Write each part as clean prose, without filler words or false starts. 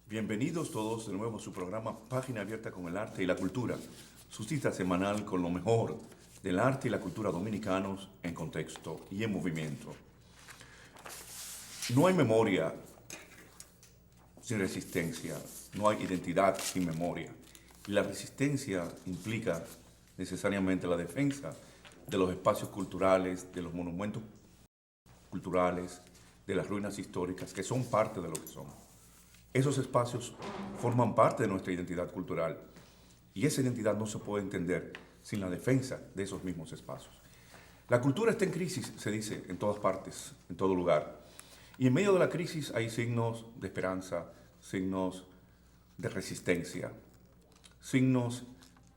Bienvenidos todos de nuevo a su programa Página Abierta con el Arte y la Cultura, su cita semanal con lo mejor del arte y la cultura dominicanos en contexto y en movimiento. No hay memoria sin resistencia, no hay identidad sin memoria. Y la resistencia implica necesariamente la defensa de los espacios culturales, de los monumentos culturales, de las ruinas históricas, que son parte de lo que somos. Esos espacios forman parte de nuestra identidad cultural y esa identidad no se puede entender sin la defensa de esos mismos espacios. La cultura está en crisis, se dice, en todas partes, en todo lugar. Y en medio de la crisis hay signos de esperanza, signos de resistencia, signos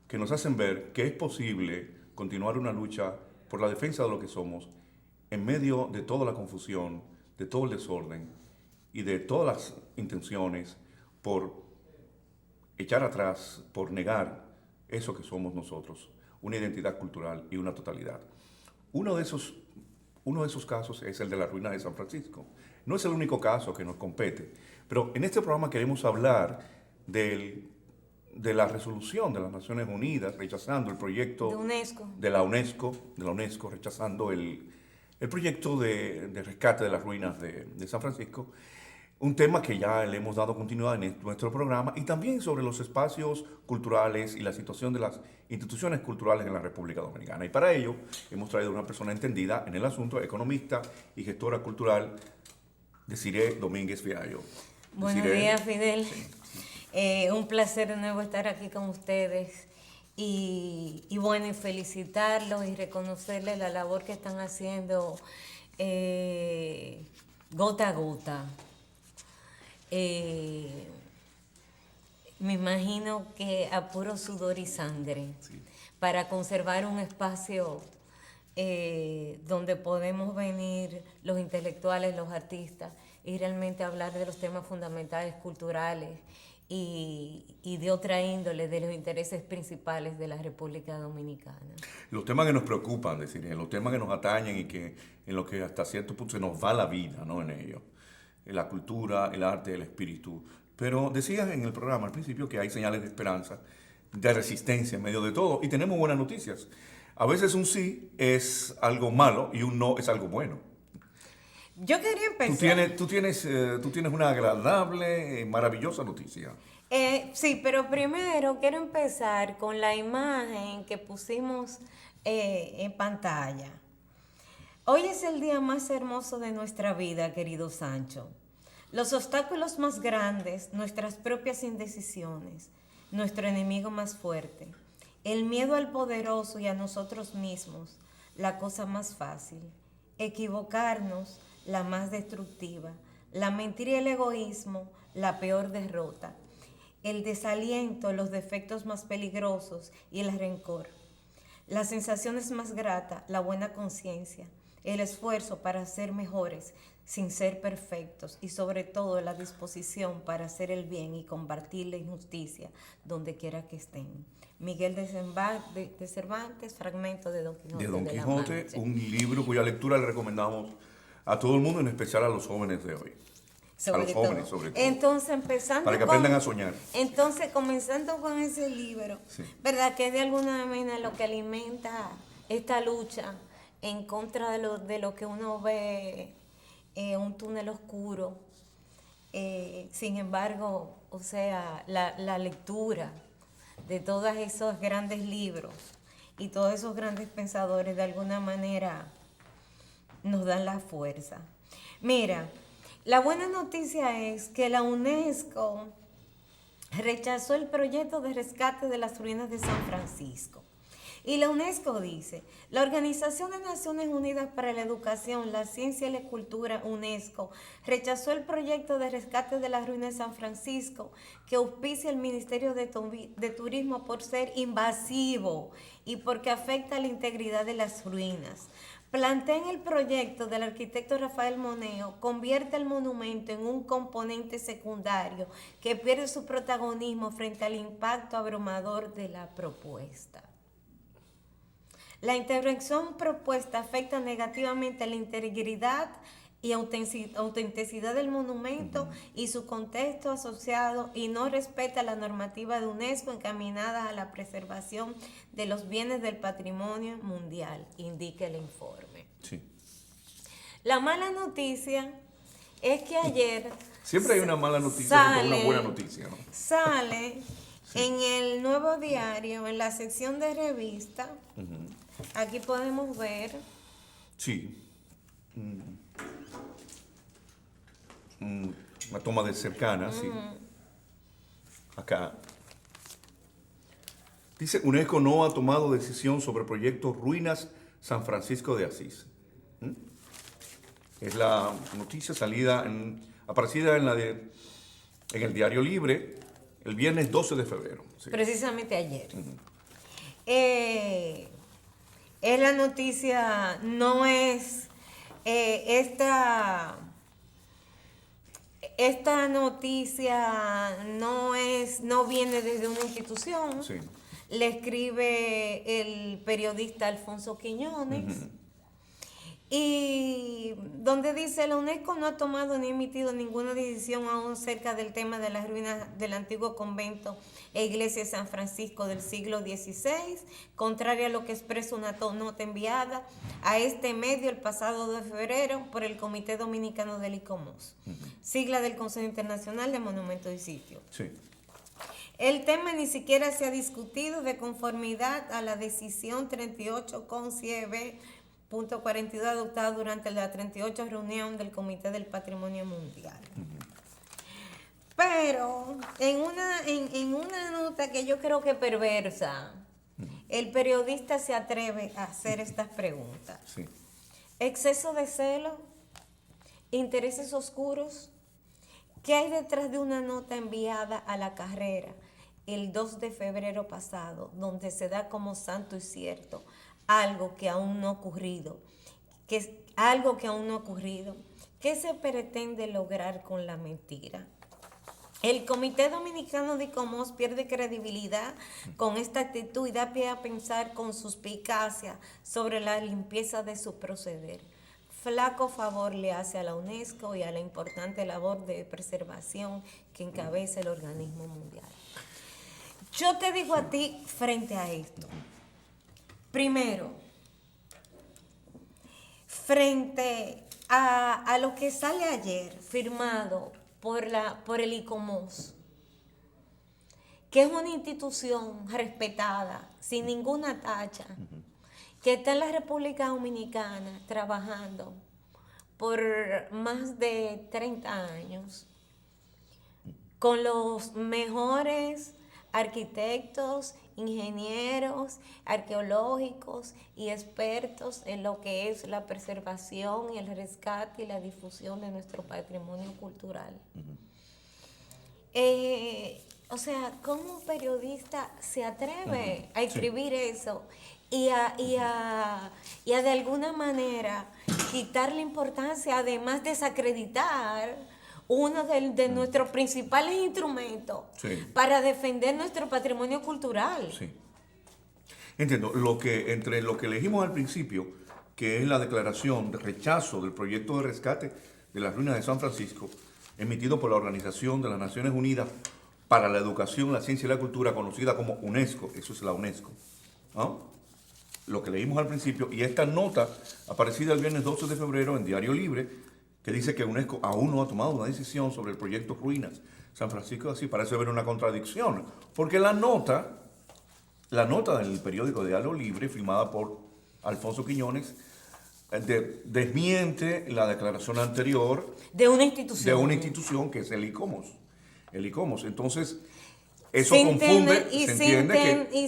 que nos hacen ver que es posible continuar una lucha por la defensa de lo que somos en medio de toda la confusión, de todo el desorden y de todas las intenciones por echar atrás, por negar eso que somos nosotros, una identidad cultural y una totalidad. Uno de esos casos es el de la ruina de San Francisco. No es el único caso que nos compete, pero en este programa queremos hablar de la resolución de las Naciones Unidas rechazando el proyecto de la UNESCO, rechazando el proyecto de rescate de las ruinas de San Francisco, un tema que ya le hemos dado continuidad en nuestro programa, y también sobre los espacios culturales y la situación de las instituciones culturales en la República Dominicana. Y para ello hemos traído a una persona entendida en el asunto, economista y gestora cultural, Desiree Domínguez Fiallo. Buenos días, Fidel. Sí. Un placer de nuevo estar aquí con ustedes y bueno, y felicitarlos y reconocerles la labor que están haciendo gota a gota. Me imagino que a puro sudor y sangre, sí, para conservar un espacio donde podemos venir los intelectuales, los artistas, y realmente hablar de los temas fundamentales culturales y de otra índole, de los intereses principales de la República Dominicana. Los temas que nos preocupan, decir, los temas que nos atañen y que en los que hasta cierto punto se nos va la vida, ¿no? En ellos. La cultura, el arte, el espíritu. Pero decías en el programa al principio que hay señales de esperanza, de resistencia en medio de todo, y tenemos buenas noticias. A veces un sí es algo malo y un no es algo bueno. Yo quería empezar. Tú tienes una agradable, maravillosa noticia. Sí, pero primero quiero empezar con la imagen que pusimos en pantalla. Hoy es el día más hermoso de nuestra vida, querido Sancho. Los obstáculos más grandes, nuestras propias indecisiones, nuestro enemigo más fuerte, el miedo al poderoso y a nosotros mismos, la cosa más fácil, equivocarnos, la más destructiva, la mentira y el egoísmo, la peor derrota, el desaliento, los defectos más peligrosos y el rencor, las sensaciones más gratas, la buena conciencia, el esfuerzo para ser mejores sin ser perfectos y sobre todo la disposición para hacer el bien y combatir la injusticia donde quiera que estén. Miguel de Cervantes, fragmento de Don Quijote. De Don Quijote, un libro cuya lectura le recomendamos a todo el mundo, en especial a los jóvenes de hoy. Sobre todo. Entonces, empezando para que aprendan a soñar. Entonces, comenzando con ese libro, sí, ¿verdad? Que de alguna manera lo que alimenta esta lucha en contra de lo que uno ve un túnel oscuro. Sin embargo, o sea, la lectura de todos esos grandes libros y todos esos grandes pensadores de alguna manera nos dan la fuerza. Mira, la buena noticia es que la UNESCO rechazó el proyecto de rescate de las ruinas de San Francisco. Y la UNESCO dice, la Organización de Naciones Unidas para la Educación, la Ciencia y la Cultura, UNESCO, rechazó el proyecto de rescate de las ruinas de San Francisco que auspicia el Ministerio de Turismo por ser invasivo y porque afecta a la integridad de las ruinas. Plantean el proyecto del arquitecto Rafael Moneo, convierte el monumento en un componente secundario que pierde su protagonismo frente al impacto abrumador de la propuesta. La intervención propuesta afecta negativamente la integridad y autenticidad del monumento y su contexto asociado y no respeta la normativa de UNESCO encaminada a la preservación de los bienes del patrimonio mundial, indica el informe. Sí. La mala noticia es que ayer... Siempre hay una mala noticia, siempre una buena noticia, ¿no? Sale en el Nuevo Diario, en la sección de revista, aquí podemos ver... Sí. Una toma de cercana, sí. Acá. Dice, UNESCO no ha tomado decisión sobre el proyecto Ruinas San Francisco de Asís. Es la noticia aparecida en el Diario Libre el viernes 12 de febrero. Sí. Precisamente ayer. Es la noticia, no es esta noticia no viene desde una institución. Sí. Le escribe el periodista Alfonso Quiñones. Y donde dice, la UNESCO no ha tomado ni emitido ninguna decisión aún cerca del tema de las ruinas del antiguo convento e iglesia de San Francisco del siglo XVI, contraria a lo que expresa una nota enviada a este medio el pasado 2 de febrero por el Comité Dominicano del ICOMOS, sigla del Consejo Internacional de Monumentos y Sitios. Sí. El tema ni siquiera se ha discutido de conformidad a la decisión 38-CB.42 adoptada durante la 38 reunión del Comité del Patrimonio Mundial. Pero en una nota que yo creo que perversa, el periodista se atreve a hacer estas preguntas. Sí. Exceso de celo, intereses oscuros. ¿Qué hay detrás de una nota enviada a La Carrera el 2 de febrero pasado, donde se da como santo y cierto algo que aún no ha ocurrido? ¿Qué se pretende lograr con la mentira? El Comité Dominicano de ICOMOS pierde credibilidad con esta actitud y da pie a pensar con suspicacia sobre la limpieza de su proceder. Flaco favor le hace a la UNESCO y a la importante labor de preservación que encabeza el organismo mundial. Yo te digo a ti frente a esto. Primero, frente a lo que sale ayer firmado por el ICOMOS, que es una institución respetada, sin ninguna tacha, que está en la República Dominicana trabajando por más de 30 años, con los mejores arquitectos, ingenieros, arqueológicos y expertos en lo que es la preservación y el rescate y la difusión de nuestro patrimonio cultural. O sea, ¿cómo un periodista se atreve a escribir eso y a de alguna manera quitarle importancia, además desacreditar uno de nuestros principales instrumentos para defender nuestro patrimonio cultural? Sí. Entiendo. Entre lo que elegimos al principio, que es la declaración de rechazo del proyecto de rescate de las ruinas de San Francisco, emitido por la Organización de las Naciones Unidas para la Educación, la Ciencia y la Cultura, conocida como UNESCO, eso es la UNESCO, ¿no? Lo que leímos al principio, y esta nota aparecida el viernes 12 de febrero en Diario Libre, que dice que UNESCO aún no ha tomado una decisión sobre el proyecto Ruinas San Francisco, así parece haber una contradicción, porque la nota del periódico Diario Libre, firmada por Alfonso Quiñones, desmiente la declaración anterior de una institución que es el ICOMOS. Entonces, eso confunde,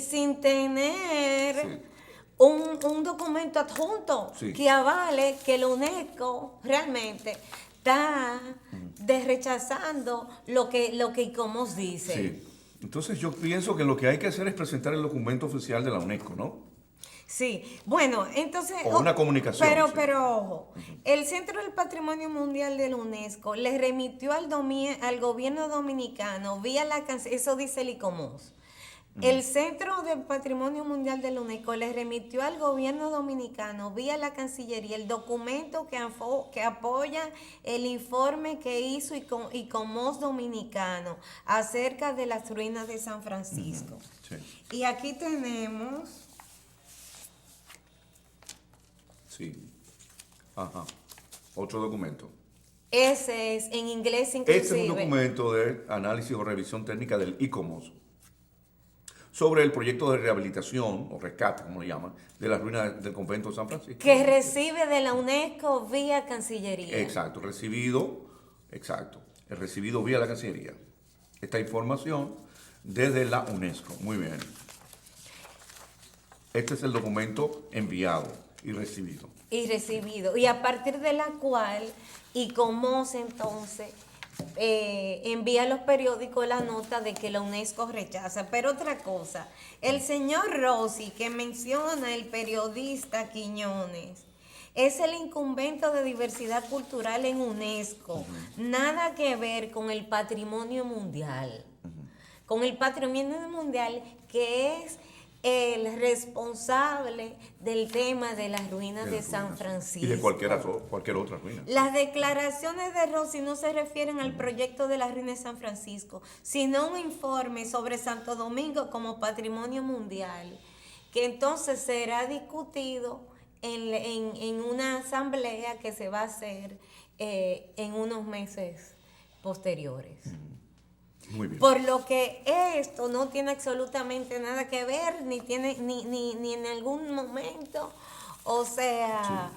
sin tener un documento adjunto que avale que la UNESCO realmente está rechazando lo que ICOMOS dice. Sí. Entonces yo pienso que lo que hay que hacer es presentar el documento oficial de la UNESCO, ¿no? Sí, bueno, entonces... O una comunicación. Pero ojo, el Centro del Patrimonio Mundial de la UNESCO le remitió al gobierno dominicano vía eso dice el ICOMOS, El Centro del Patrimonio Mundial de la UNESCO le remitió al gobierno dominicano vía la Cancillería el documento que apoya el informe que hizo ICOMOS dominicano acerca de las ruinas de San Francisco. Sí. Y aquí tenemos... Sí. Ajá. Otro documento. Ese es en inglés inclusive. Este es un documento de análisis o revisión técnica del ICOMOS sobre el proyecto de rehabilitación o rescate, como le llaman, de las ruinas del convento de San Francisco. Que recibe de la UNESCO vía Cancillería. Exacto, recibido vía la Cancillería. Esta información desde la UNESCO. Muy bien. Este es el documento enviado y recibido. Y a partir de la cual ICOMOS entonces envía a los periódicos la nota de que la UNESCO rechaza. Pero otra cosa, el señor Rossi, que menciona el periodista Quiñones, es el incumbente de diversidad cultural en UNESCO. Nada que ver con el patrimonio mundial. Con el patrimonio mundial, que es el responsable del tema de las ruinas de San Francisco. Y de cualquier otra ruina. Las declaraciones de Rossi no se refieren al proyecto de las ruinas de San Francisco, sino un informe sobre Santo Domingo como patrimonio mundial, que entonces será discutido en una asamblea que se va a hacer en unos meses posteriores. Muy bien. Por lo que esto no tiene absolutamente nada que ver, ni en algún momento, o sea,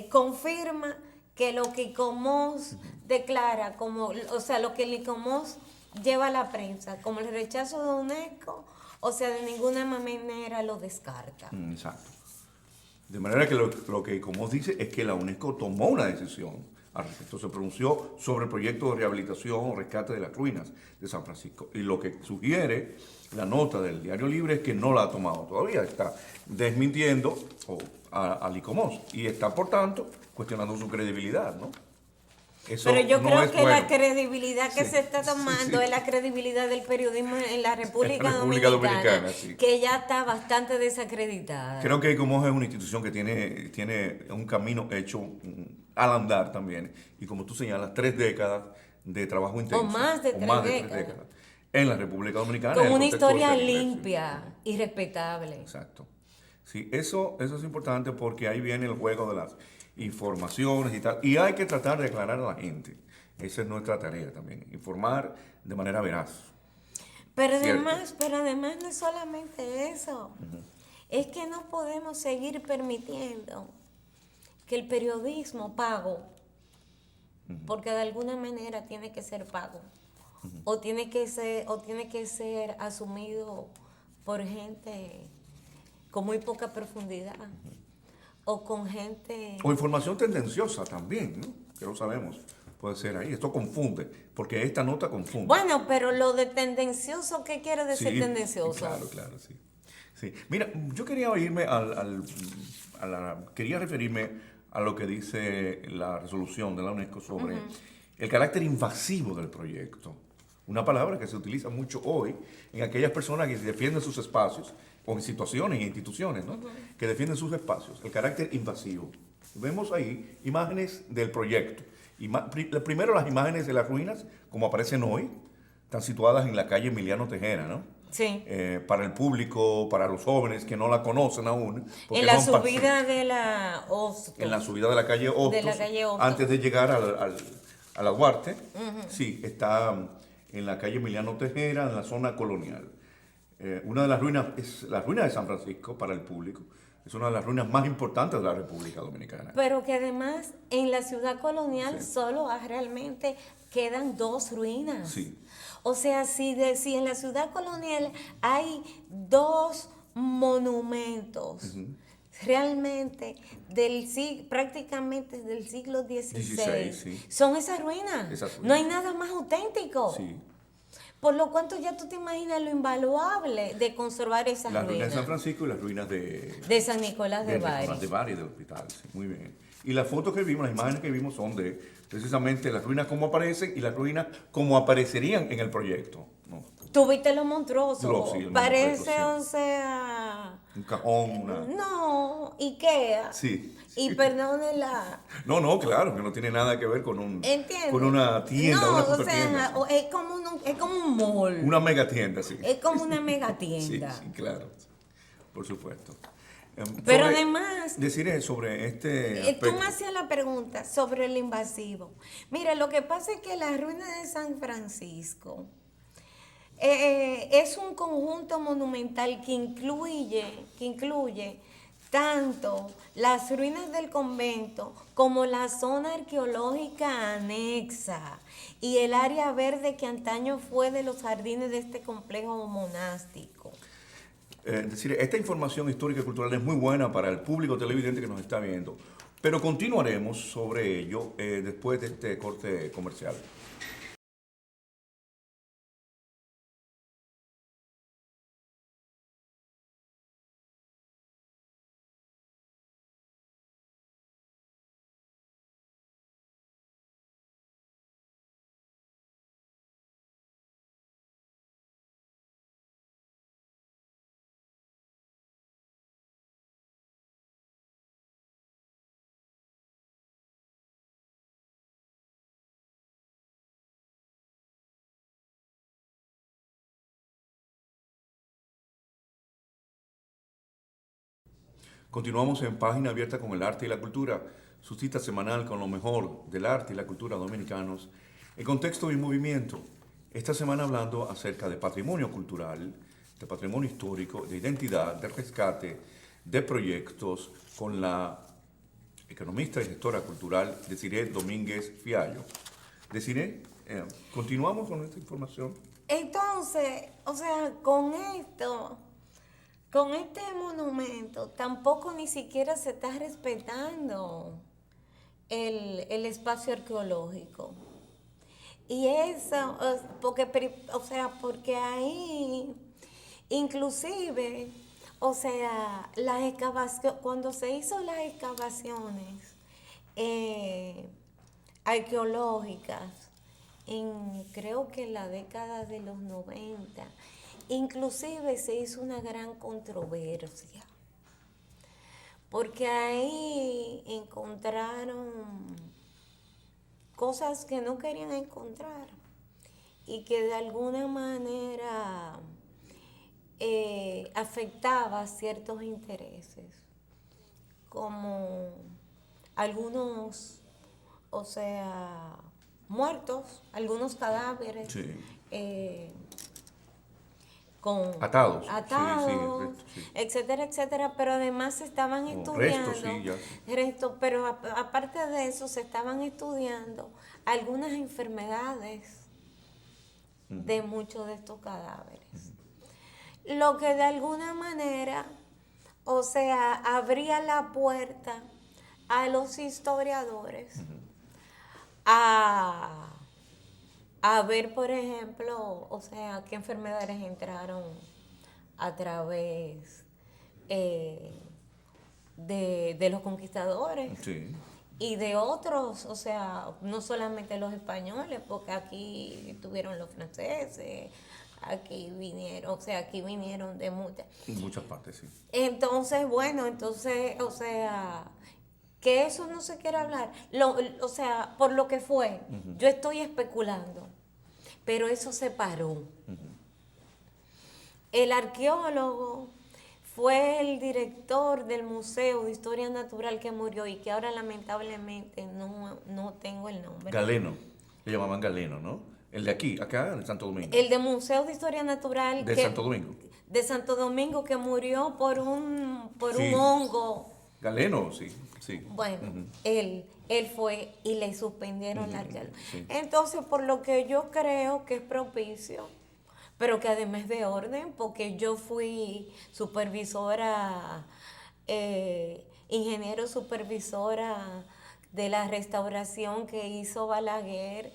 confirma que lo que ICOMOS declara, como, o sea, lo que el ICOMOS lleva a la prensa, como el rechazo de UNESCO, o sea, de ninguna manera lo descarta. Exacto. De manera que lo que ICOMOS dice es que la UNESCO tomó una decisión al respecto. Se pronunció sobre el proyecto de rehabilitación o rescate de las ruinas de San Francisco. Y lo que sugiere la nota del Diario Libre es que no la ha tomado todavía. Está desmintiendo al ICOMOS y está, por tanto, cuestionando su credibilidad, ¿no? Eso pero yo no creo es que bueno. La credibilidad que Sí, se está tomando sí. es la credibilidad del periodismo en la República Dominicana, sí. que ya está bastante desacreditada. Creo que ICOMOS es una institución que tiene un camino hecho al andar también. Y como tú señalas, 3 décadas de trabajo intenso. O más de 3 décadas. En la República Dominicana. Con en el una contexto historia del Caribe, limpia sí. y respetable. Exacto. Sí, eso es importante porque ahí viene el juego de las informaciones y tal. Y hay que tratar de aclarar a la gente. Esa es nuestra tarea también, informar de manera veraz. Pero además no es solamente eso. Es que no podemos seguir permitiendo que el periodismo pago, porque de alguna manera tiene que ser pago, o tiene que ser asumido por gente con muy poca profundidad, o con gente... O información tendenciosa también, ¿no? Que lo sabemos. Puede ser ahí. Esto confunde, porque esta nota confunde. Bueno, pero lo de tendencioso, ¿qué quiere decir sí, tendencioso? Claro, sí. Sí. Mira, yo quería irme quería referirme a lo que dice la resolución de la UNESCO sobre el carácter invasivo del proyecto. Una palabra que se utiliza mucho hoy en aquellas personas que defienden sus espacios, o en situaciones e instituciones, ¿no? Que defienden sus espacios. El carácter invasivo. Vemos ahí imágenes del proyecto. Primero las imágenes de las ruinas, como aparecen hoy, están situadas en la calle Emiliano Tejera, ¿no? Sí. Para el público, para los jóvenes que no la conocen aún. En la subida de la Hostos. En la subida de la calle Hostos. De la calle Hostos. Antes de llegar a la Duarte. Sí, está en la calle Emiliano Tejera, en la zona colonial. Una de las ruinas es la ruina de San Francisco para el público. Es una de las ruinas más importantes de la República Dominicana. Pero que además en la ciudad colonial solo realmente quedan 2 ruinas. Sí. O sea, si en la ciudad colonial hay 2 monumentos realmente prácticamente del siglo XVI, sí. Son esas ruinas. No hay nada más auténtico. Sí. Por lo cuanto ya tú te imaginas lo invaluable de conservar esas ruinas. Las ruinas de San Francisco y las ruinas de San Nicolás de Bari. Nicolás de Bari, del hospital, sí, muy bien. Y las fotos que vimos, las imágenes que vimos son de precisamente las ruinas como aparecen y las ruinas como aparecerían en el proyecto, ¿no? Tú viste lo monstruoso. Sí, Parece, sí. o sea... Un cajón, una... No, Ikea. Sí. Y perdone la... No, claro, que no tiene nada que ver con ¿Entiendes? con una tienda, No, una o super tienda. sea, es como un mall. Una mega tienda, sí. Es como una mega tienda. Sí, claro. Por supuesto. Pero además... Decir sobre este Tú aspecto. me hacías la pregunta sobre el invasivo. Mira, lo que pasa es que la ruina de San Francisco es un conjunto monumental que incluye tanto las ruinas del convento como la zona arqueológica anexa y el área verde que antaño fue de los jardines de este complejo monástico. Decir, esta información histórica y cultural es muy buena para el público televidente que nos está viendo, pero continuaremos sobre ello después de este corte comercial. Continuamos en Página Abierta con el Arte y la Cultura, su cita semanal con lo mejor del arte y la cultura dominicanos, en contexto y movimiento. Esta semana hablando acerca de patrimonio cultural, de patrimonio histórico, de identidad, de rescate, de proyectos, con la economista y gestora cultural Desiree Domínguez Fiallo. Desiree, continuamos con esta información. Entonces, o sea, con este monumento, tampoco ni siquiera se está respetando el espacio arqueológico. Y eso, porque ahí, inclusive, o sea, las excavaciones, cuando se hizo las excavaciones arqueológicas, creo que en la década de los 90, inclusive se hizo una gran controversia, porque ahí encontraron cosas que no querían encontrar y que de alguna manera afectaba ciertos intereses, como algunos, o sea, muertos, algunos cadáveres. Sí. Atados, sí. etcétera, etcétera, pero además se estaban estudiando restos, pero aparte de eso se estaban estudiando algunas enfermedades de muchos de estos cadáveres. Lo que de alguna manera, o sea, abría la puerta a los historiadores a ver, por ejemplo, o sea, qué enfermedades entraron a través de los conquistadores. Sí. Y de otros, o sea, no solamente los españoles, porque aquí estuvieron los franceses, aquí vinieron de muchas partes, sí. Entonces, bueno, o sea, que eso no se quiere hablar, o sea, por lo que fue, yo estoy especulando, pero eso se paró. El arqueólogo fue el director del Museo de Historia Natural que murió y que ahora lamentablemente no tengo el nombre. Galeno, le llamaban Galeno, ¿no? El de aquí, acá en Santo Domingo. El de Museo de Historia Natural. De Santo Domingo. De Santo Domingo, que murió por un hongo. Galeno, sí. Bueno, él fue y le suspendieron la arqueología. Sí. Entonces, por lo que yo creo que es propicio, pero que además de orden, porque yo fui supervisora, ingeniero supervisora de la restauración que hizo Balaguer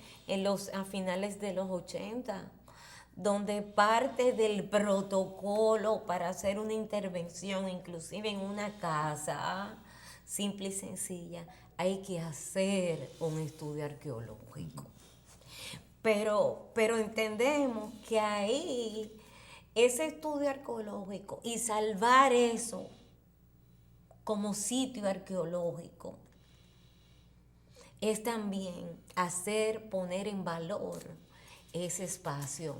a finales de los 80, donde parte del protocolo para hacer una intervención, inclusive en una casa simple y sencilla, hay que hacer un estudio arqueológico. pero entendemos que ahí ese estudio arqueológico y salvar eso como sitio arqueológico es también poner en valor ese espacio,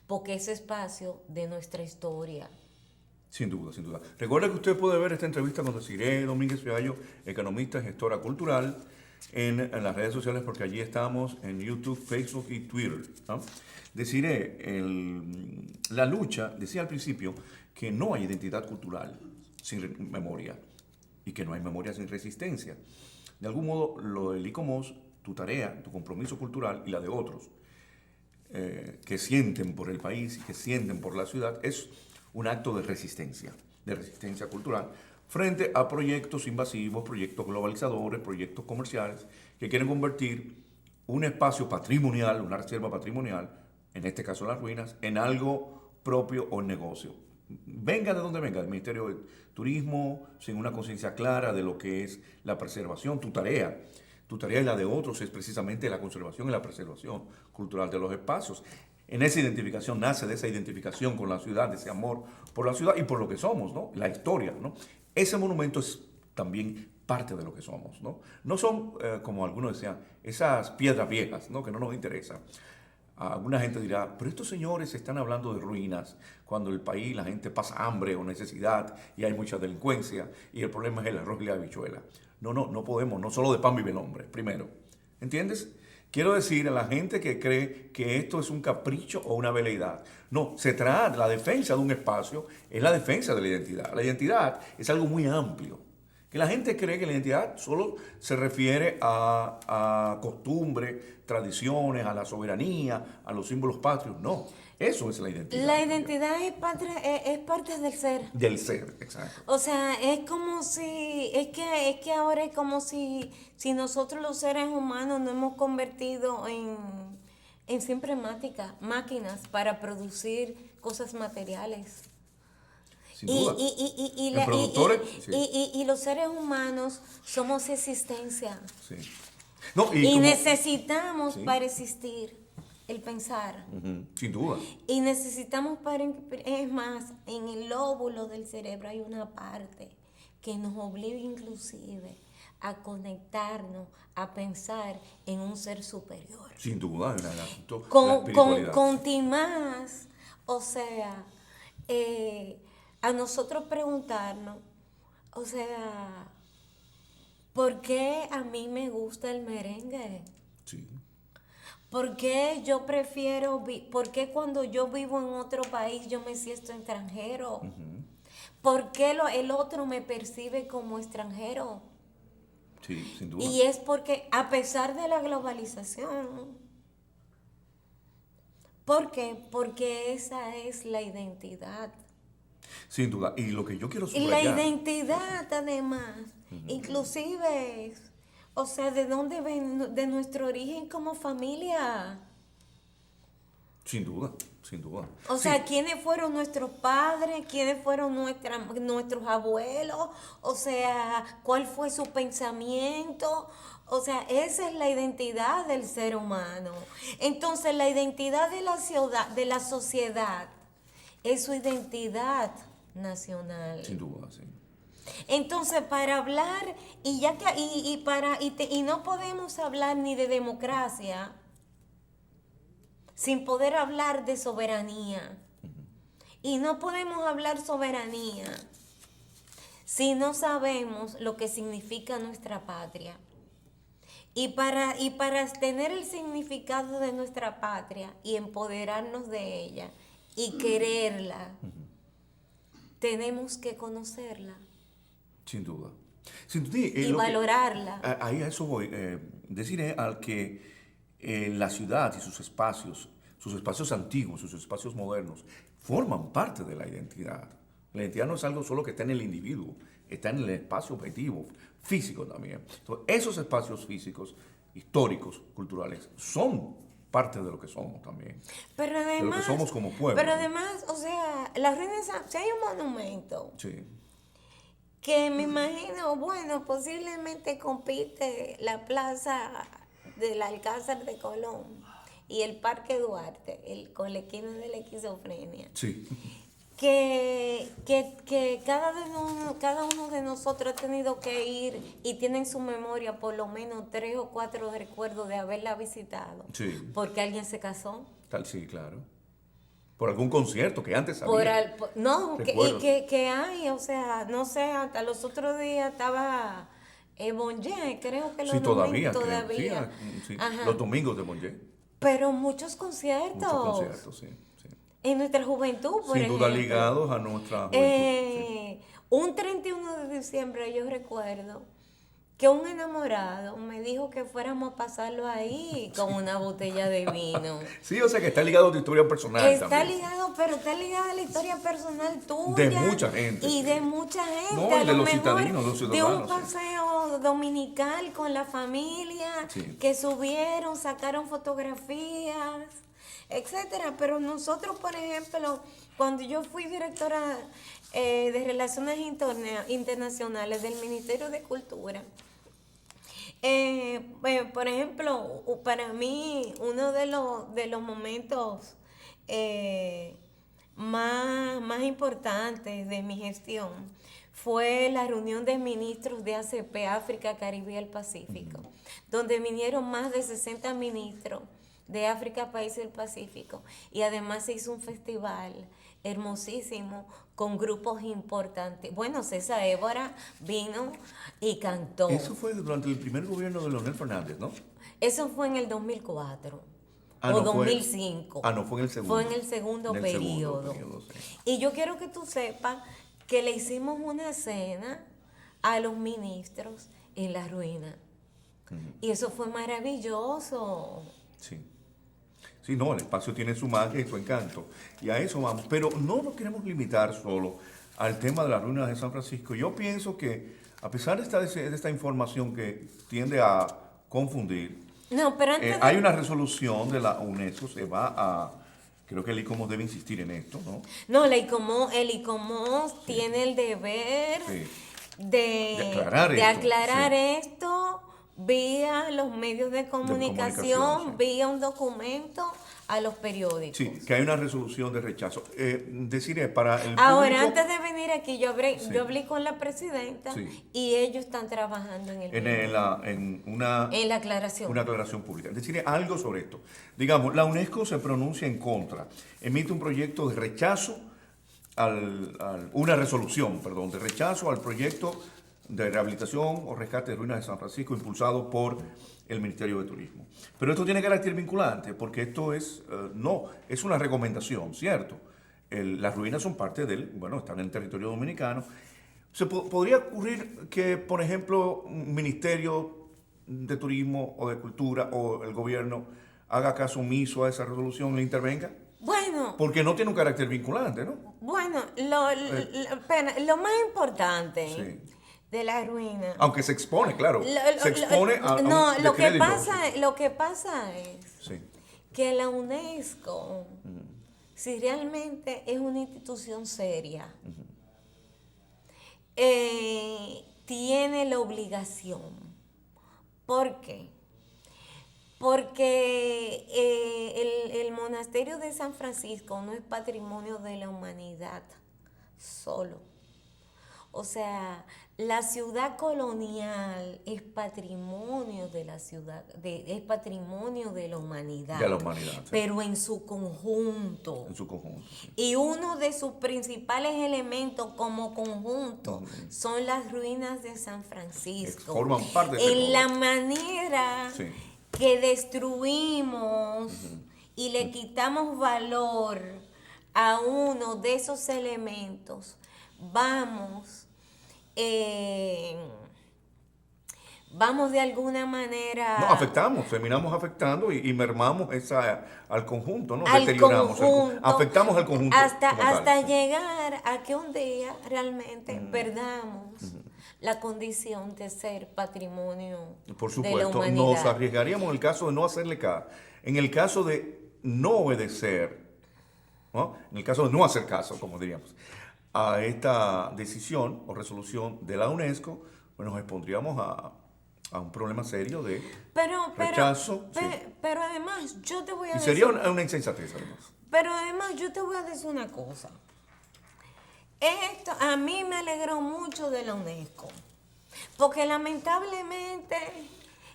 porque ese espacio de nuestra historia. Sin duda, sin duda. Recuerda que usted puede ver esta entrevista con Desiree Domínguez Fiallo, economista y gestora cultural, en las redes sociales, porque allí estamos en YouTube, Facebook y Twitter, ¿no? Desiree, la lucha, decía al principio que no hay identidad cultural sin memoria y que no hay memoria sin resistencia. De algún modo, lo del ICOMOS, tu tarea, tu compromiso cultural y la de otros que sienten por el país y que sienten por la ciudad, es un acto de resistencia cultural, frente a proyectos invasivos, proyectos globalizadores, proyectos comerciales que quieren convertir un espacio patrimonial, una reserva patrimonial, en este caso las ruinas, en algo propio o en negocio. Venga de donde venga, del Ministerio de Turismo, sin una conciencia clara de lo que es la preservación, tu tarea y la de otros es precisamente la conservación y la preservación cultural de los espacios. En esa identificación nace de esa identificación con la ciudad, de ese amor por la ciudad y por lo que somos, ¿no? La historia, ¿no? Ese monumento es también parte de lo que somos, ¿no? No son, como algunos decían, esas piedras viejas, ¿no? Que no nos interesan. Alguna gente dirá, pero estos señores están hablando de ruinas cuando el país, la gente pasa hambre o necesidad y hay mucha delincuencia y el problema es el arroz y la habichuela. No podemos, no solo de pan vive el hombre, primero. ¿Entiendes? Quiero decir a la gente que cree que esto es un capricho o una veleidad. No, se trata, la defensa de un espacio es la defensa de la identidad. La identidad es algo muy amplio. Que la gente cree que la identidad solo se refiere a costumbres, tradiciones, a la soberanía, a los símbolos patrios. No, eso es la identidad. La identidad es parte del ser. Del ser, exacto. O sea, es como si, es que ahora es como si nosotros los seres humanos nos hemos convertido en siempre máquinas para producir cosas materiales. Sin duda. Y los seres humanos somos existencia. Sí. No, y necesitamos para existir el pensar. Sin duda. Y necesitamos es más, en el lóbulo del cerebro hay una parte que nos obliga inclusive a conectarnos, a pensar en un ser superior. Sin duda, Con Timás, o sea, a nosotros preguntarnos, o sea, ¿por qué a mí me gusta el merengue? Sí. ¿Por qué por qué cuando yo vivo en otro país yo me siento extranjero? ¿Por qué el otro me percibe como extranjero? Sí, sin duda. Y es porque a pesar de la globalización, ¿por qué? Porque esa es la identidad. Sin duda. Y lo que yo quiero subrayar. Y la identidad, además, inclusive es, o sea, ¿de dónde ven? De nuestro origen como familia. Sin duda, sin duda. O sea, ¿quiénes fueron nuestros padres? ¿Quiénes fueron nuestros abuelos? O sea, ¿cuál fue su pensamiento? O sea, esa es la identidad del ser humano. Entonces, la identidad de la sociedad, es su identidad nacional. Sin duda, sí. Entonces, para hablar, y no podemos hablar ni de democracia sin poder hablar de soberanía. Y no podemos hablar soberanía si no sabemos lo que significa nuestra patria. Y para tener el significado de nuestra patria y empoderarnos de ella y quererla, tenemos que conocerla. Sin duda. Y valorarla. Ahí a eso voy. Deciré al que la ciudad y sus espacios antiguos, sus espacios modernos, forman parte de la identidad. La identidad no es algo solo que está en el individuo, está en el espacio objetivo, físico también. Entonces, esos espacios físicos, históricos, culturales, son parte de lo que somos también. Pero además, de lo que somos como pueblo. Pero además, o sea, la Renaissance, si hay un monumento. Sí. Que me imagino, bueno, posiblemente compite la plaza del Alcázar de Colón y el Parque Duarte, con la esquina de la esquizofrenia. Sí. Que cada uno de nosotros ha tenido que ir y tiene en su memoria por lo menos 3 o 4 recuerdos de haberla visitado. Sí. Porque alguien se casó. Sí, claro. Por algún concierto que antes había. Que hay, o sea, no sé, hasta los otros días estaba Bonje, creo que sí, todavía. Sí, los domingos de Bonje. Pero muchos conciertos. Muchos conciertos, sí. En nuestra juventud, por ejemplo. Sin duda ligados a nuestra juventud. Un 31 de diciembre yo recuerdo que un enamorado me dijo que fuéramos a pasarlo ahí con una botella de vino. Sí, o sea que está ligado a tu historia personal está también. Está ligado a la historia personal tuya. De mucha gente. Y de mucha gente. No, y de los citadinos, los ciudadanos. De un paseo dominical con la familia, que subieron, sacaron fotografías, etcétera. Pero nosotros, por ejemplo, cuando yo fui directora de Relaciones Internacionales del Ministerio de Cultura, por ejemplo, para mí uno de los momentos más importantes de mi gestión fue la reunión de ministros de ACP, África, Caribe y el Pacífico, donde vinieron más de 60 ministros de África, países del Pacífico, y además se hizo un festival hermosísimo con grupos importantes. Bueno, César Évora vino y cantó. Eso fue durante el primer gobierno de Leonel Fernández, ¿no? Eso fue en el 2004 o no 2005. No fue en el segundo. Fue en el segundo periodo. Sí. Y yo quiero que tú sepas que le hicimos una cena a los ministros en la ruina. Y eso fue maravilloso. Sí. Sí, no, el espacio tiene su magia y su encanto. Y a eso vamos. Pero no nos queremos limitar solo al tema de las ruinas de San Francisco. Yo pienso que, a pesar de esta información que tiende a confundir, pero hay una resolución de la UNESCO, se va a... Creo que el ICOMOS debe insistir en esto, ¿no? No, el ICOMOS tiene el deber de aclarar esto vía los medios de comunicación, vía un documento a los periódicos. Sí, que hay una resolución de rechazo. Deciré para el Ahora, público, antes de venir aquí, yo hablé con la presidenta y ellos están trabajando en una aclaración. Una aclaración pública. Deciré algo sobre esto. Digamos, la UNESCO se pronuncia en contra, emite un proyecto de rechazo, una resolución, de rechazo al proyecto de rehabilitación o rescate de ruinas de San Francisco impulsado por el Ministerio de Turismo. Pero esto tiene carácter vinculante porque esto es una recomendación, ¿cierto? Las ruinas son parte están en el territorio dominicano. ¿Podría ocurrir que, por ejemplo, un Ministerio de Turismo o de Cultura o el gobierno haga caso omiso a esa resolución e intervenga? Bueno. Porque no tiene un carácter vinculante, ¿no? Bueno, lo más importante de la ruina. Aunque se expone, claro. Se expone a lo que pasa es que la UNESCO, si realmente es una institución seria, tiene la obligación. ¿Por qué? Porque el monasterio de San Francisco no es patrimonio de la humanidad solo. O sea, la ciudad colonial es patrimonio de la ciudad, es patrimonio de la humanidad. De la humanidad. Sí. Pero en su conjunto. En su conjunto. Sí. Y uno de sus principales elementos como conjunto son las ruinas de San Francisco. Forman parte de en la manera que destruimos y le quitamos valor a uno de esos elementos, vamos de alguna manera... No, terminamos afectando y mermamos al conjunto, ¿no? Deterioramos. Afectamos al conjunto. Hasta llegar a que un día realmente perdamos la condición de ser patrimonio Por supuesto, de la humanidad. Nos arriesgaríamos en el caso de no hacerle caso. En el caso de no obedecer, ¿no? En el caso de no hacer caso, como diríamos, a esta decisión o resolución de la UNESCO, pues nos expondríamos a un problema serio de rechazo. Pero además, yo te voy a decir... decir... Y sería una insensatez, además. Pero además, yo te voy a decir una cosa. Esto a mí me alegró mucho de la UNESCO, porque lamentablemente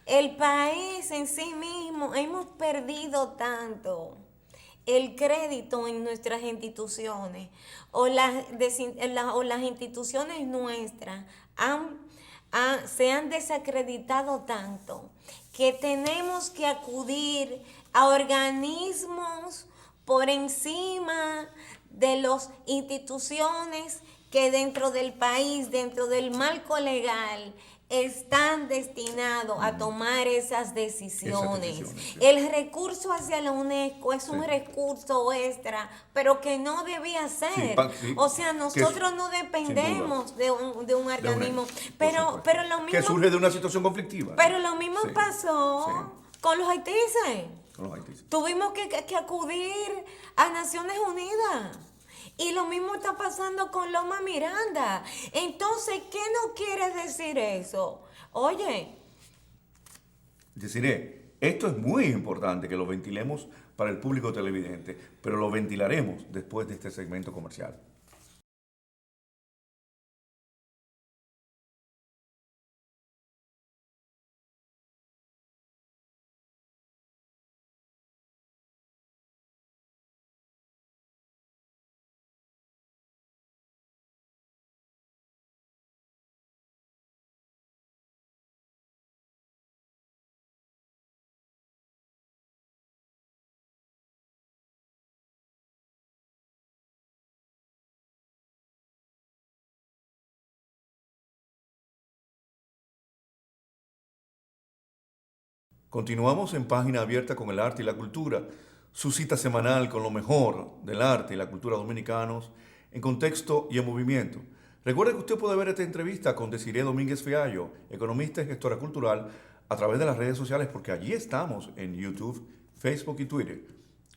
el país en sí mismo hemos perdido tanto el crédito en nuestras instituciones, o las instituciones nuestras se han desacreditado tanto que tenemos que acudir a organismos por encima de las instituciones que dentro del país, dentro del marco legal, están destinados a tomar esas decisiones. Sí. El recurso hacia la UNESCO es un recurso extra, pero que no debía ser. O sea, nosotros no dependemos de un organismo. Pero lo mismo, que surge de una situación conflictiva. Pero lo mismo pasó con los haitises. Tuvimos que acudir a Naciones Unidas. Y lo mismo está pasando con Loma Miranda. Entonces, ¿qué no quiere decir eso? Oye. Deciré, esto es muy importante que lo ventilemos para el público televidente, pero lo ventilaremos después de este segmento comercial. Continuamos en Página Abierta con el arte y la cultura, su cita semanal con lo mejor del arte y la cultura dominicanos en contexto y en movimiento. Recuerde que usted puede ver esta entrevista con Desiree Domínguez Fiallo, economista y gestora cultural, a través de las redes sociales, porque allí estamos en YouTube, Facebook y Twitter,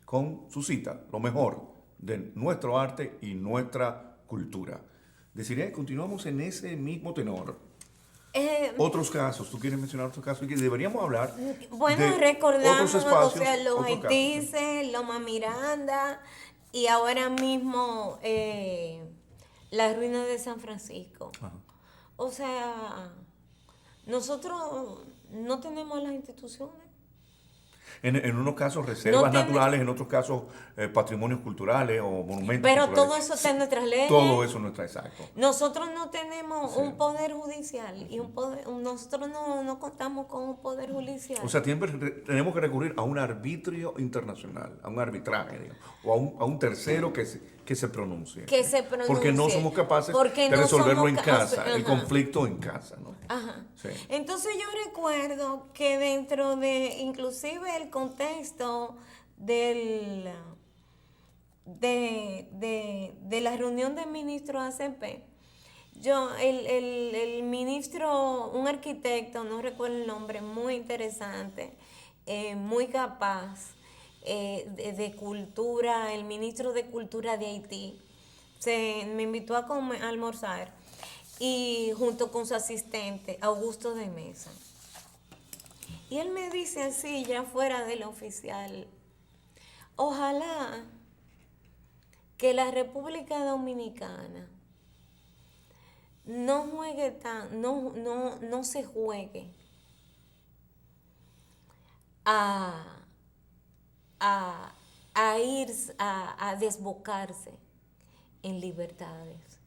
con su cita, lo mejor de nuestro arte y nuestra cultura. Desiree, continuamos en ese mismo tenor. Otros casos, ¿tú quieres mencionar otros casos? Que deberíamos hablar. Bueno, recordamos, o sea, los haitises, Loma Miranda y ahora mismo las ruinas de San Francisco. Ajá. O sea, nosotros no tenemos las instituciones. En unos casos reservas naturales, en otros casos patrimonios culturales o monumentos Pero culturales. todo eso está en nuestras leyes. Todo eso no está exacto. Nosotros no tenemos un poder judicial y nosotros no contamos con un poder judicial. O sea, tenemos que recurrir a un arbitrio internacional, a un arbitraje, digamos, o a un tercero que se pronuncie. Que se pronuncie. Porque no somos capaces de resolverlo en casa, el conflicto en casa, ¿no? Ajá. Sí. Entonces yo recuerdo que dentro de, inclusive el contexto de la reunión del ministro ACP, el ministro, un arquitecto, no recuerdo el nombre, muy interesante, muy capaz, de cultura, el ministro de Cultura de Haití, me invitó a almorzar, y junto con su asistente, Augusto de Mesa. Y él me dice así, ya fuera del oficial, ojalá que la República Dominicana no se juegue a ir a desbocarse en libertades,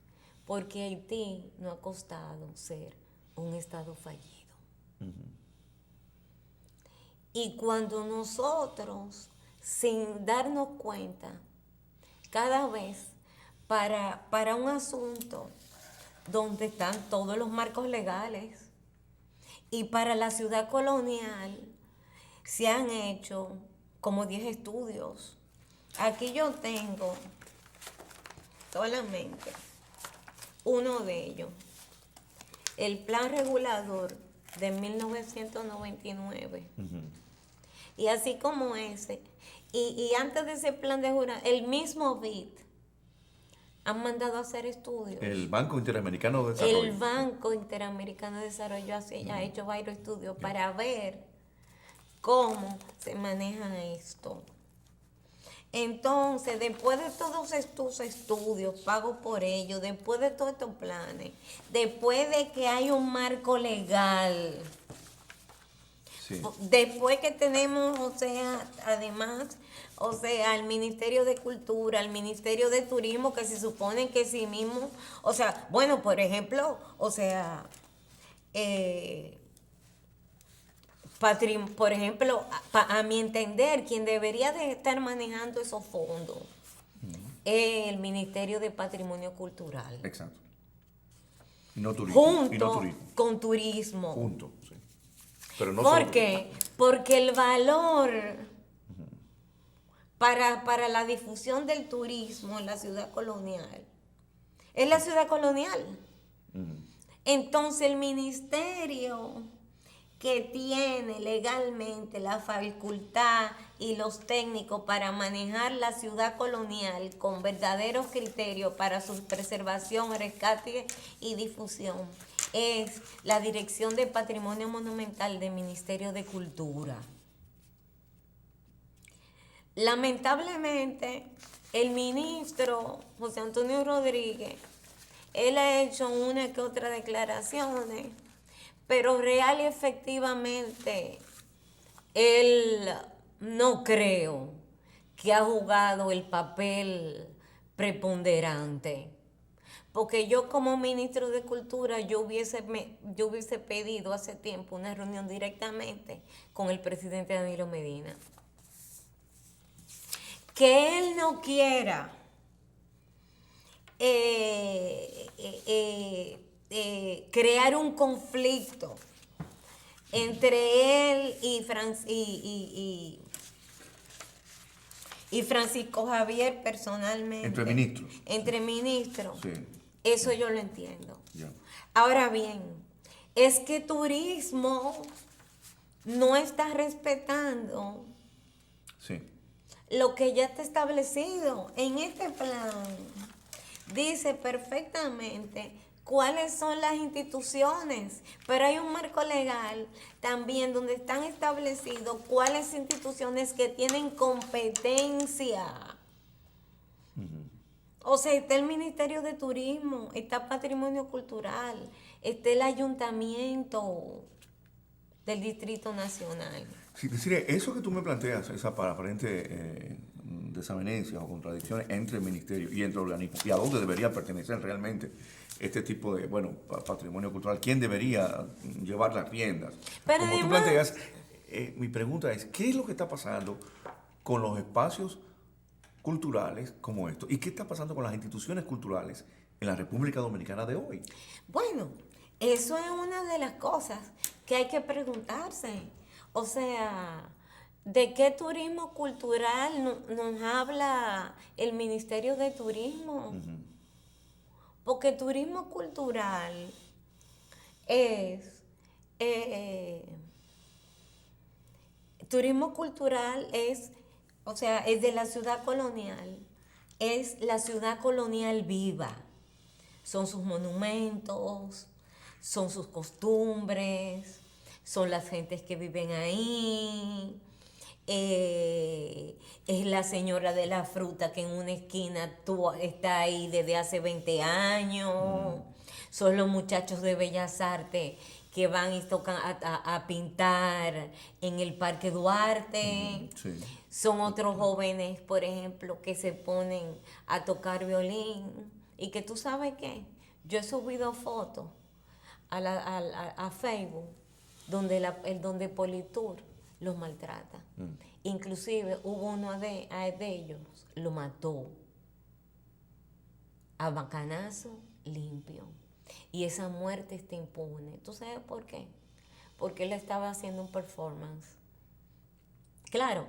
porque Haití no ha costado ser un estado fallido. Uh-huh. Y cuando nosotros, sin darnos cuenta, cada vez para un asunto donde están todos los marcos legales y para la ciudad colonial se han hecho como 10 estudios. Aquí yo tengo solamente uno de ellos, el plan regulador de 1999. Uh-huh. Y así como ese, y antes de ese plan de jurado, el mismo BID han mandado a hacer estudios. El Banco Interamericano de Desarrollo. El Banco Interamericano de Desarrollo ha hecho varios estudios para ver cómo se maneja esto. Entonces, después de todos estos estudios, pago por ello, después de todos estos planes, después de que hay un marco legal, sí, después que tenemos, o sea, además, o sea, el Ministerio de Cultura, el Ministerio de Turismo, que se supone que sí mismo, o sea, bueno, por ejemplo, o sea, por ejemplo, a mi entender, quien debería de estar manejando esos fondos es el Ministerio de Patrimonio Cultural. Exacto. Y no turismo. Junto y no turismo. Con turismo. Junto, sí. Pero no ¿Por qué? Porque el valor para la difusión del turismo en la ciudad colonial es la ciudad colonial. Entonces el ministerio que tiene legalmente la facultad y los técnicos para manejar la ciudad colonial con verdaderos criterios para su preservación, rescate y difusión, es la Dirección de Patrimonio Monumental del Ministerio de Cultura. Lamentablemente, el ministro José Antonio Rodríguez, él ha hecho una que otra declaraciones, pero real y efectivamente, él no creo que ha jugado el papel preponderante. Porque yo como ministro de Cultura, yo hubiese pedido hace tiempo una reunión directamente con el presidente Danilo Medina. Que él no quiera crear un conflicto entre él y Francisco Javier personalmente. Entre ministros. Entre ministros. Sí. Eso yo lo entiendo. Ya. Ahora bien, es que turismo no está respetando lo que ya está establecido. En este plan dice perfectamente cuáles son las instituciones, pero hay un marco legal también donde están establecidos cuáles instituciones que tienen competencia. O sea, está el Ministerio de Turismo, está Patrimonio Cultural, está el Ayuntamiento del Distrito Nacional. Sí, decir, eso que tú me planteas, esa aparente desavenencia o contradicciones entre el ministerio y entre organismos, y a dónde debería pertenecer realmente este tipo de, patrimonio cultural, quién debería llevar las riendas. Pero como además, tú planteas, mi pregunta es, ¿qué es lo que está pasando con los espacios culturales como estos? ¿Y qué está pasando con las instituciones culturales en la República Dominicana de hoy? Bueno, eso es una de las cosas que hay que preguntarse. O sea, ¿de qué turismo cultural nos habla el Ministerio de Turismo? Porque turismo cultural es o sea, es de la ciudad colonial, es la ciudad colonial viva. Son sus monumentos, son sus costumbres, son las gentes que viven ahí, es la señora de la fruta que en una esquina está ahí desde hace 20 años, son los muchachos de Bellas Artes que van y tocan a pintar en el Parque Duarte. Sí. Son otros jóvenes, por ejemplo, que se ponen a tocar violín. Y que tú sabes qué, yo he subido fotos a Facebook donde Politur los maltrata. Inclusive hubo uno de ellos, lo mató a bacanazo limpio. Y esa muerte está impune. ¿Tú sabes por qué? Porque él estaba haciendo un performance. Claro,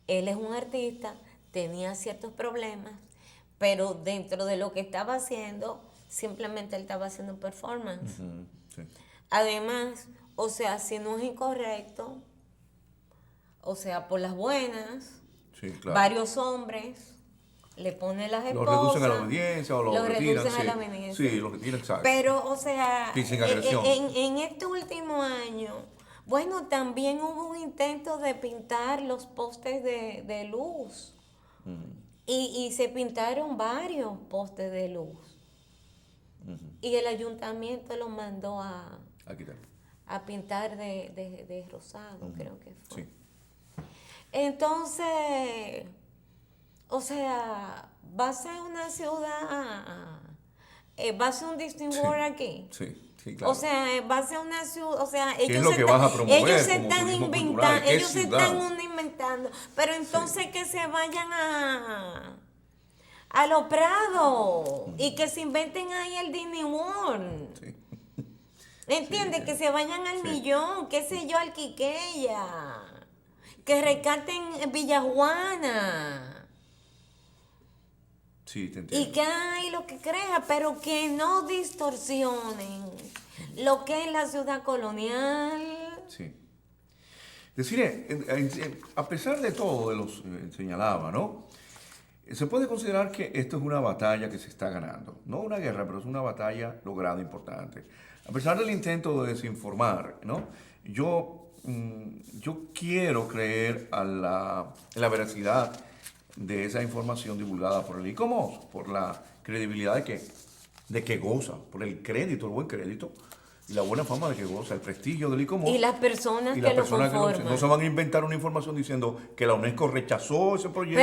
él es un artista, tenía ciertos problemas, pero dentro de lo que estaba haciendo, simplemente él estaba haciendo un performance. Sí. Además, o sea, si no es incorrecto, o sea, por las buenas, sí, claro, varios hombres le ponen las Lo esposas. reducen a la obediencia o lo retiran. Reducen a la obediencia. Sí, lo retiran, exacto. Pero, o sea, Y sin agresión. en este último año, bueno, también hubo un intento de pintar los postes de luz. Y se pintaron varios postes de luz. Y el ayuntamiento lo mandó a pintar de rosado, creo que fue. Sí. Entonces, o sea, va a ser una ciudad, va a ser un Disney World aquí. Sí, claro. O sea, va a ser una ciudad, o sea, ¿Qué es lo que vas a promover ellos se como están turismo inventando, cultural? ¿Qué ellos se ciudad? están inventando, pero entonces que se vayan a los Prados y que se inventen ahí el Disney World. Sí. ¿Entiendes? Que se vayan al Millón, qué sé yo, al Quiqueya, que rescaten Villajuana. Sí, te entiendo. Y que hay lo que crea, pero que no distorsionen lo que es la ciudad colonial. Sí. Decir, a pesar de todo de los señalaba, ¿no? Se puede considerar que esto es una batalla que se está ganando. No una guerra, pero es una batalla lograda importante. A pesar del intento de desinformar, ¿no? Yo quiero creer en la veracidad de esa información divulgada por el ICOMOS, por la credibilidad de que goza, por el crédito, el buen crédito y la buena fama de que goza, el prestigio del ICOMOS. Y las personas que lo conforman. No se van a inventar una información diciendo que la UNESCO rechazó ese proyecto.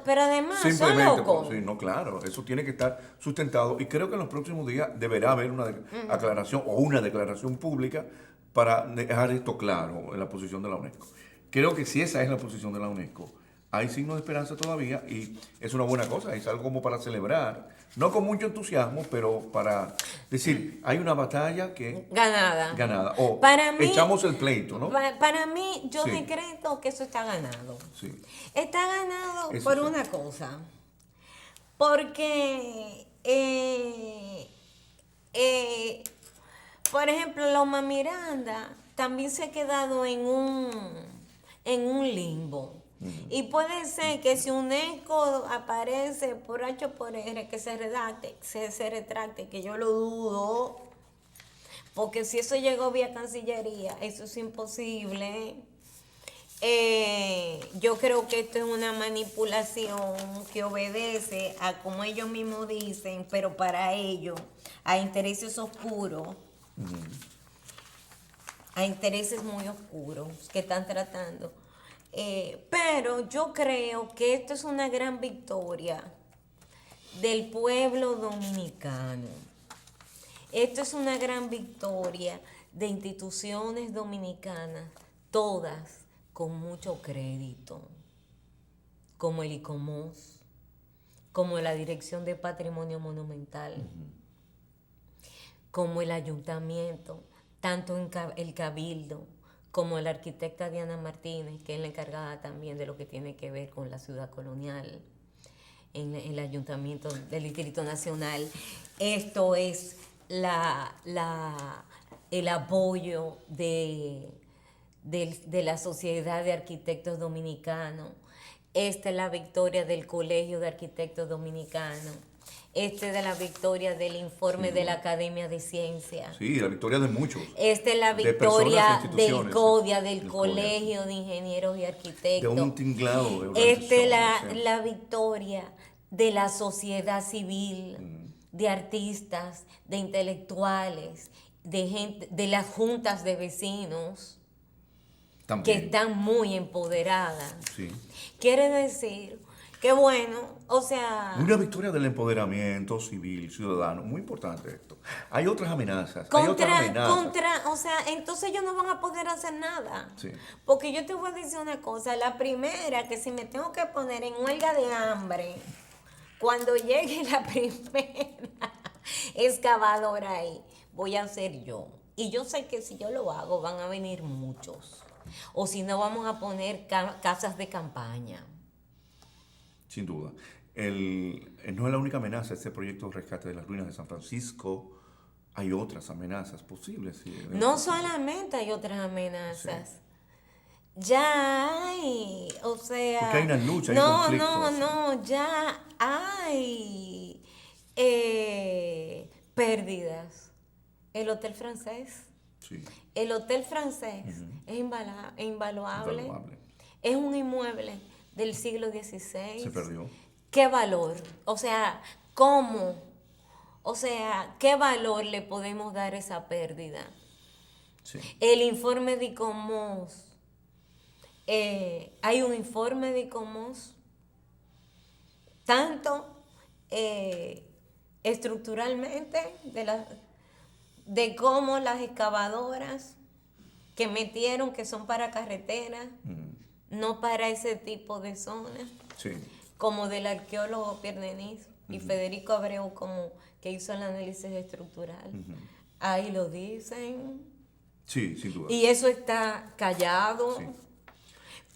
Pero además son locos. Sí, no, claro, eso tiene que estar sustentado y creo que en los próximos días deberá haber una aclaración o una declaración pública para dejar esto claro en la posición de la UNESCO. Creo que si esa es la posición de la UNESCO, hay signos de esperanza todavía y es una buena cosa, es algo como para celebrar, no con mucho entusiasmo, pero para decir, hay una batalla que... Ganada. O para mí, echamos el pleito, ¿no? Para mí, yo decreto que eso está ganado. Sí. Está ganado eso por sí. una cosa. Porque, por ejemplo, Loma Miranda también se ha quedado en un limbo. Y puede ser que si UNESCO aparece por H o por R, que se retracte, que yo lo dudo, porque si eso llegó vía Cancillería, eso es imposible. Yo creo que esto es una manipulación que obedece a como ellos mismos dicen, pero para ellos, a intereses oscuros, a intereses muy oscuros que están tratando. Pero yo creo que esto es una gran victoria del pueblo dominicano. Esto es una gran victoria de instituciones dominicanas, todas con mucho crédito, como el ICOMOS, como la Dirección de Patrimonio Monumental, como el Ayuntamiento, tanto en el Cabildo, como la arquitecta Diana Martínez, que es la encargada también de lo que tiene que ver con la ciudad colonial, en el Ayuntamiento del Distrito Nacional. Esto es el apoyo de la Sociedad de Arquitectos Dominicanos. Esta es la victoria del Colegio de Arquitectos Dominicanos. Esta es de la victoria del informe de la Academia de Ciencias. Sí, la victoria de muchos. Esta es la victoria del CODIA, del Colegio de Ingenieros y Arquitectos. De un tinglado de Esta es la victoria de la sociedad civil, de artistas, de intelectuales, de gente, de las juntas de vecinos, también, que están muy empoderadas. Sí. Quiere decir que bueno, o sea... Una victoria del empoderamiento civil, ciudadano, muy importante esto. Hay otras amenazas, o sea, entonces ellos no van a poder hacer nada. Sí. Porque yo te voy a decir una cosa, la primera, que si me tengo que poner en huelga de hambre, cuando llegue la primera excavadora ahí, voy a ser yo. Y yo sé que si yo lo hago, van a venir muchos. O si no, vamos a poner casas de campaña. Sin duda. No es la única amenaza este proyecto de rescate de las ruinas de San Francisco. Hay otras amenazas posibles. Sí, no solamente hay otras amenazas. ya hay, o sea... Porque hay una lucha, hay no, conflictos. No, ya hay pérdidas. El Hotel Francés. Sí. El Hotel Francés es invaluable. Es un inmueble del siglo XVI. Se perdió. ¿Qué valor? O sea, ¿cómo? O sea, ¿qué valor le podemos dar a esa pérdida? Sí. El informe de ICOMOS. Hay un informe de ICOMOS, tanto estructuralmente, de cómo las excavadoras que metieron, que son para carreteras, no para ese tipo de zonas, sí, como del arqueólogo Pierre Denis y Federico Abreu, como que hizo el análisis estructural. Ahí lo dicen. Sí, sin duda. Y eso está callado. Sí.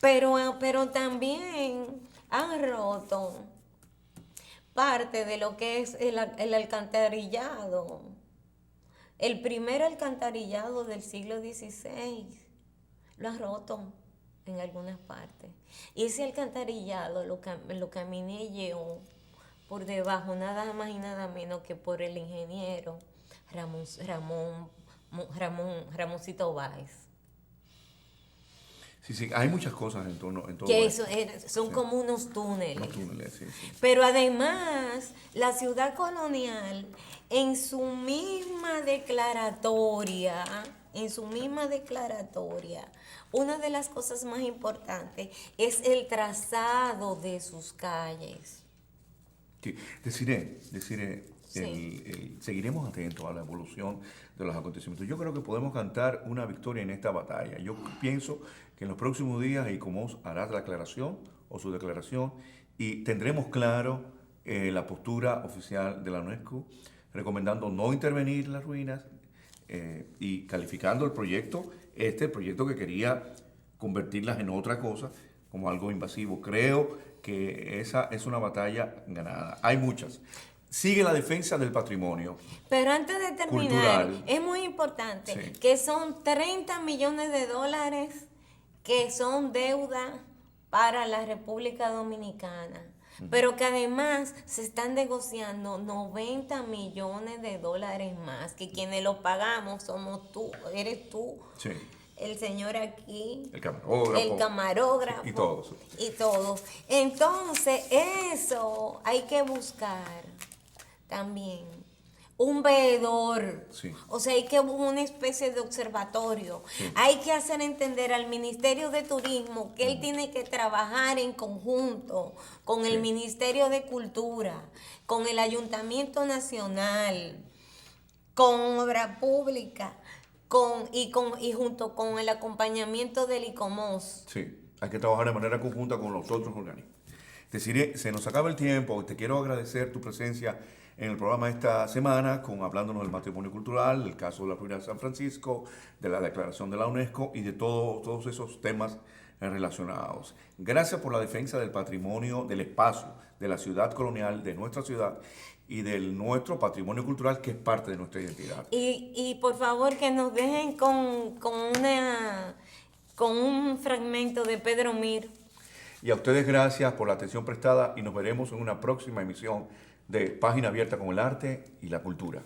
Pero también han roto parte de lo que es el alcantarillado. El primer alcantarillado del siglo XVI lo han roto en algunas partes. Y ese alcantarillado lo caminé yo por debajo, nada más y nada menos que por el ingeniero Ramoncito Báez. Sí, hay muchas cosas en todo que esto. Son como unos túneles. Unos túneles, sí. Pero además, la ciudad colonial, en su misma declaratoria, una de las cosas más importantes es el trazado de sus calles. Sí. Deciré, seguiremos atentos a la evolución de los acontecimientos. Yo creo que podemos cantar una victoria en esta batalla. Yo pienso que en los próximos días ICOMOS hará la aclaración o su declaración y tendremos claro la postura oficial de la UNESCO, recomendando no intervenir en las ruinas y calificando el proyecto que quería convertirlas en otra cosa, como algo invasivo. Creo que esa es una batalla ganada. Hay muchas. Sigue la defensa del patrimonio. Pero antes de terminar, cultural, es muy importante que son 30 millones de dólares que son deuda para la República Dominicana, pero que además se están negociando 90 millones de dólares más, que quienes lo pagamos somos tú, eres tú. Sí. El señor aquí, el camarógrafo y todos. Entonces, eso hay que buscar también un veedor. Sí. O sea, hay que una especie de observatorio. Sí. Hay que hacer entender al Ministerio de Turismo que él tiene que trabajar en conjunto con el Ministerio de Cultura, con el Ayuntamiento Nacional, con Obra Pública, y junto con el acompañamiento del ICOMOS. Sí, hay que trabajar de manera conjunta con los otros organismos. Deciré, se nos acaba el tiempo, te quiero agradecer tu presencia en el programa esta semana, hablándonos del patrimonio cultural, del caso de la ruina de San Francisco, de la declaración de la UNESCO y de todos esos temas relacionados. Gracias por la defensa del patrimonio, del espacio, de la ciudad colonial, de nuestra ciudad y de nuestro patrimonio cultural, que es parte de nuestra identidad. Y por favor que nos dejen con un fragmento de Pedro Mir. Y a ustedes gracias por la atención prestada y nos veremos en una próxima emisión de Página Abierta con el Arte y la Cultura.